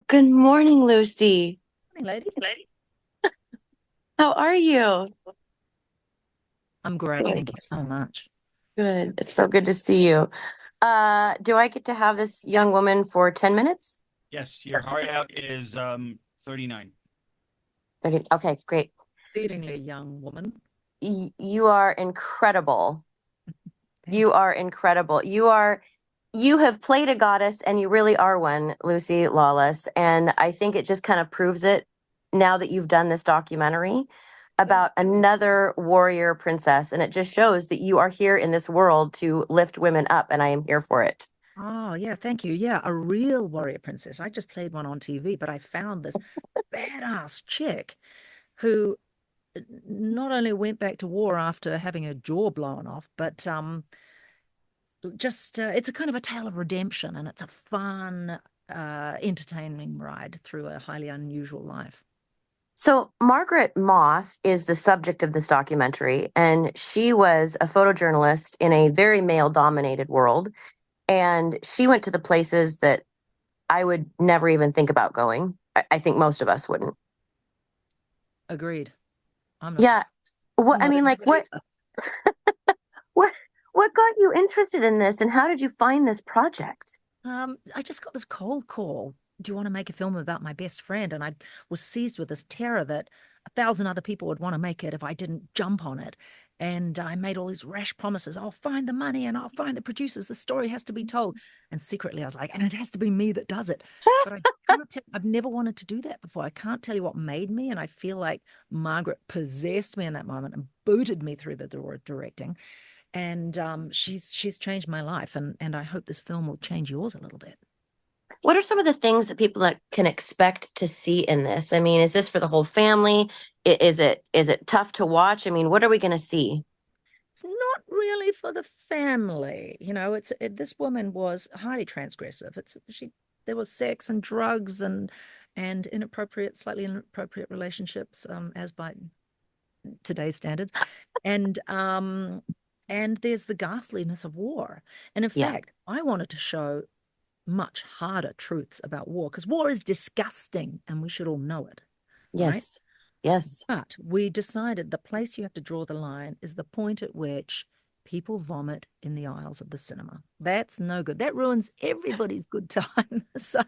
Good morning, Lucy. Morning, lady. How are you? I'm great. Good. Thank you so much. Good. It's so good to see you. Do I get to have this young woman for 10 minutes? Yes, your heart out is 39. 30. Okay, great. Exceedingly young woman. You are incredible. You Thank you. are incredible. You have played a goddess and you really are one, Lucy Lawless. And I think it just kind of proves it now that you've done this documentary Thank about another warrior princess. And it just shows that you are here in this world to lift women up, and I am here for it. Oh, yeah, thank you. Yeah, a real warrior princess. I just played one on TV, but I found this badass chick who not only went back to war after having her jaw blown off, but just it's a kind of a tale of redemption, and it's a fun, entertaining ride through a highly unusual life. So, Margaret Moth is the subject of this documentary, and she was a photojournalist in a very male dominated world. And she went to the places that I would never even think about going. I think most of us wouldn't. Agreed. I'm not. Yeah. What, I'm I not mean, like, into what, what, what got you interested in this, and how did you find this project? I just got this cold call. Do you want to make a film about my best friend? And I was seized with this terror that 1,000 other people would want to make it if I didn't jump on it. And I made all these rash promises. I'll find the money and I'll find the producers. The story has to be told. And secretly, I was like, and it has to be me that does it. But I can't tell, I've never wanted to do that before. I can't tell you what made me. And I feel like Margaret possessed me in that moment and booted me through the door directing. And she's changed my life, and I hope this film will change yours a little bit. What are some of the things that people that can expect to see in this? I mean, is this for the whole family? Is it tough to watch? I mean, what are we going to see? It's not really for the family, this woman was highly transgressive. It's she There was sex and drugs and slightly inappropriate relationships, as by today's standards, and there's the ghastliness of war. And in Yeah. fact, I wanted to show much harder truths about war because war is disgusting and we should all know it, right? Yes. Yes. But we decided the place you have to draw the line is the point at which people vomit in the aisles of the cinema. That's no good. That ruins everybody's good time. So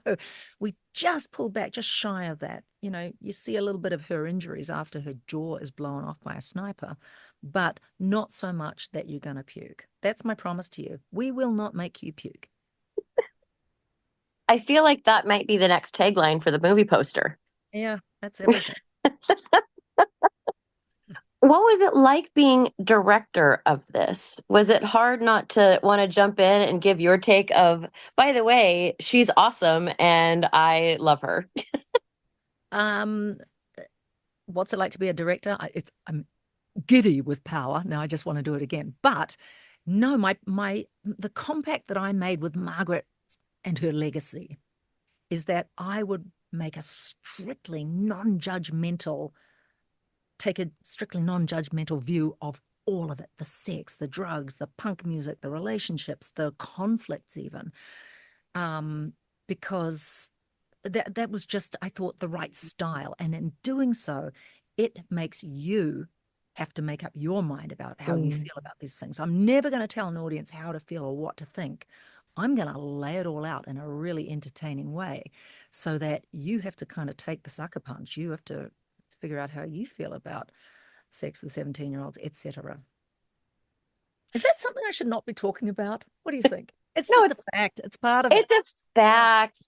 we just pulled back, just shy of that. You see a little bit of her injuries after her jaw is blown off by a sniper, but not so much that you're going to puke. That's my promise to you. We will not make you puke. I feel like that might be the next tagline for the movie poster. Yeah, that's everything. What was it like being director of this? Was it hard not to want to jump in and give your take of, by the way, she's awesome and I love her? Um, what's it like to be a director? I'm giddy with power. Now I just want to do it again. But no, the compact that I made with Margaret and her legacy is that I would make a strictly non-judgmental, take a strictly non-judgmental view of all of it: the sex, the drugs, the punk music, the relationships, the conflicts, even. Because that was just, I thought, the right style. And in doing so, it makes you have to make up your mind about how you Mm. feel about these things. I'm never going to tell an audience how to feel or what to think. I'm going to lay it all out in a really entertaining way so that you have to kind of take the sucker punch. You have to figure out how you feel about sex with 17-year-olds, etc. Is that something I should not be talking about? What do you think? It's No, just a fact. It's part of it. it's a fact.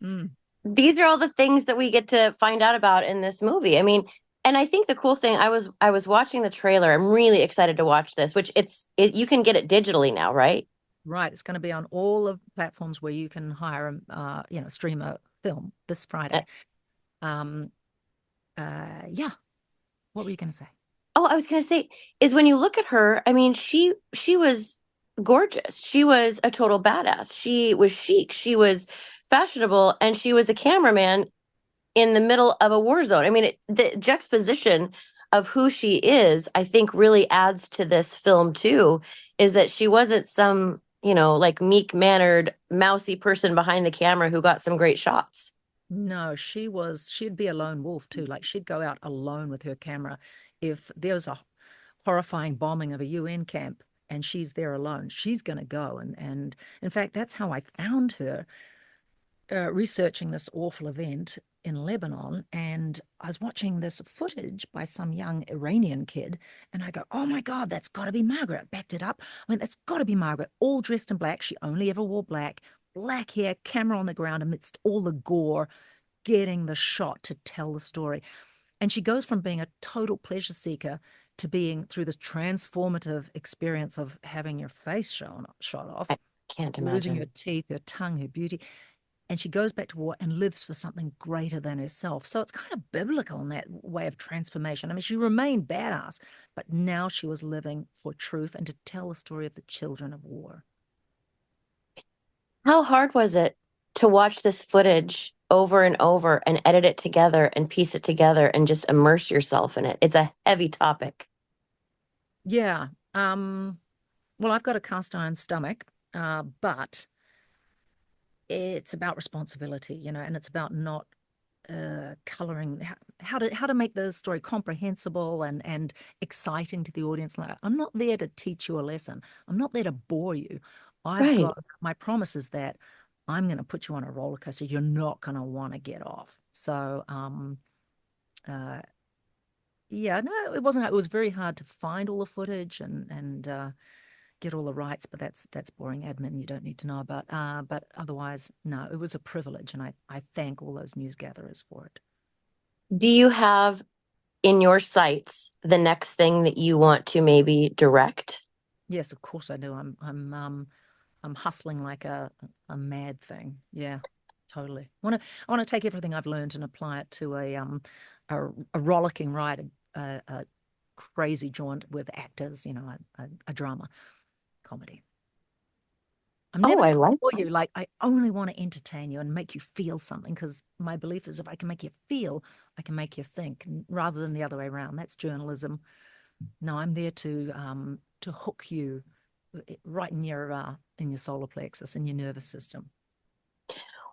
Mm. These are all the things that we get to find out about in this movie. I mean, and I think the cool thing, I was watching the trailer. I'm really excited to watch this, which you can get it digitally now, right? Right. It's going to be on all of the platforms where you can hire stream a film this Uh, Friday. Um, yeah. What were you going to say? Oh, I was going to say is when you look at her, I mean, she was gorgeous. She was a total badass. She was chic. She was fashionable, and she was a cameraman in the middle of a war zone. I mean, the juxtaposition of who she is, I think, really adds to this film too. Is that she wasn't some, like meek mannered, mousy person behind the camera who got some great shots. No, she'd be a lone wolf too. Like she'd go out alone with her camera. If there was a horrifying bombing of a UN camp and she's there alone, she's going to go. And in fact, that's how I found her researching this awful event in Lebanon. And I was watching this footage by some young Iranian kid. And I go, oh my God, that's got to be Margaret. I backed it up. I went, that's got to be Margaret, all dressed in black. She only ever wore black, black hair, camera on the ground amidst all the gore, getting the shot to tell the story. And she goes from being a total pleasure seeker to being through this transformative experience of having your face shot off, I can't losing imagine. her teeth, her tongue, her beauty. And she goes back to war and lives for something greater than herself. So it's kind of biblical in that way of transformation. I mean, she remained badass, but now she was living for truth and to tell the story of the children of war. How hard was it to watch this footage over and over and edit it together and piece it together and just immerse yourself in it? It's a heavy topic. Yeah. Well, I've got a cast iron stomach, but it's about responsibility, and it's about not coloring how to make the story comprehensible and exciting to the audience. Like, I'm not there to teach you a lesson. I'm not there to bore you. I've Right. got my promise is that I'm going to put you on a roller coaster. You're not going to want to get off. So, uh, yeah, no, it wasn't. It was very hard to find all the footage and get all the rights, but that's boring admin you don't need to know about. But otherwise, no, it was a privilege, and I thank all those news gatherers for it. Do you have in your sights the next thing that you want to maybe direct? Yes, of course I do. I'm hustling like a mad thing. Yeah, totally. I want to take everything I've learned and apply it to a rollicking ride, a crazy jaunt with actors. A drama comedy. I'm Oh, never I going to like bore that. you. Like, I only want to entertain you and make you feel something because my belief is if I can make you feel, I can make you think, rather than the other way around. That's journalism. No, I'm there to hook you right in your solar plexus, in your nervous system.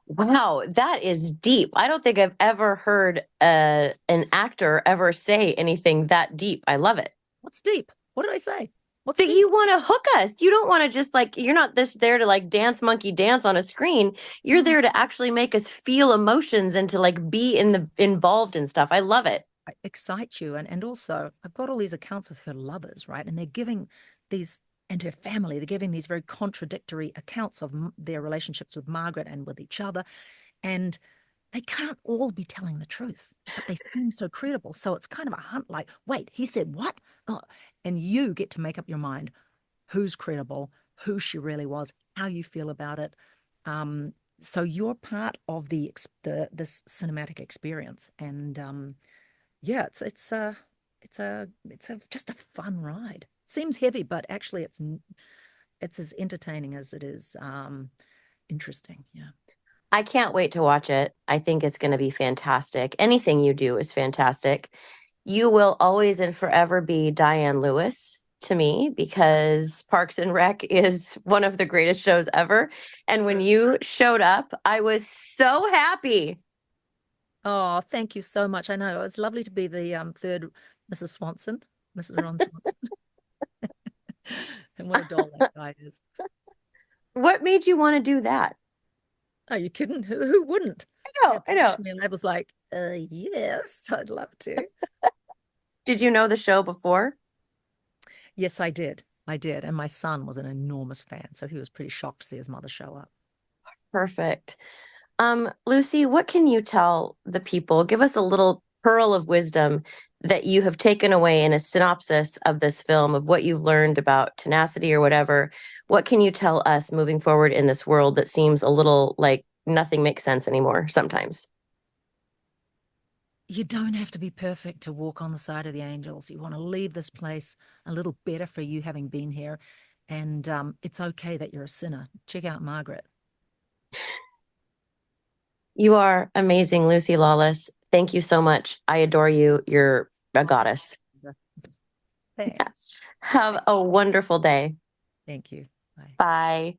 Wow, that is deep. I don't think I've ever heard an actor ever say anything that deep. I love it. What's deep? What did I say? What's That deep? you want to hook us. You don't want to just like, you're not just there to like dance monkey dance on a screen. You're No, there to actually make us feel emotions and to like be involved in stuff. I love it. I excite you, and also I've got all these accounts of her lovers, right? And they're giving these and her family. They're giving these very contradictory accounts of their relationships with Margaret and with each other, and they can't all be telling the truth, but they seem so credible. So it's kind of a hunt like, wait, he said what? Oh, and you get to make up your mind who's credible, who she really was, how you feel about it. Um, so you're part of the this cinematic experience, and yeah, it's just a fun ride. Seems heavy, but actually, it's as entertaining as it is interesting. Yeah. I can't wait to watch it. I think it's going to be fantastic. Anything you do is fantastic. You will always and forever be Diane Lewis to me because Parks and Rec is one of the greatest shows ever. And when you showed up, I was so happy. Oh, thank you so much. I know it's lovely to be the third Mrs. Swanson, Mrs. Ron Swanson, and what a doll that guy is. What made you want to do that? Are you kidding? Who wouldn't? I know. And I was like, yes, I'd love to. Did you know the show before? Yes, I did. I did. And my son was an enormous fan, so he was pretty shocked to see his mother show up. Perfect. Lucy, what can you tell the people? Give us a little pearl of wisdom that you have taken away in a synopsis of this film of what you've learned about tenacity or whatever. What can you tell us moving forward in this world that seems a little like nothing makes sense anymore sometimes? You don't have to be perfect to walk on the side of the angels. You want to leave this place a little better for you having been here. And it's okay that you're a sinner. Check out Margaret. You are amazing, Lucy Lawless. Thank you so much. I adore you. You're a goddess. Thanks. Have a wonderful day. Thank you. Bye. Bye.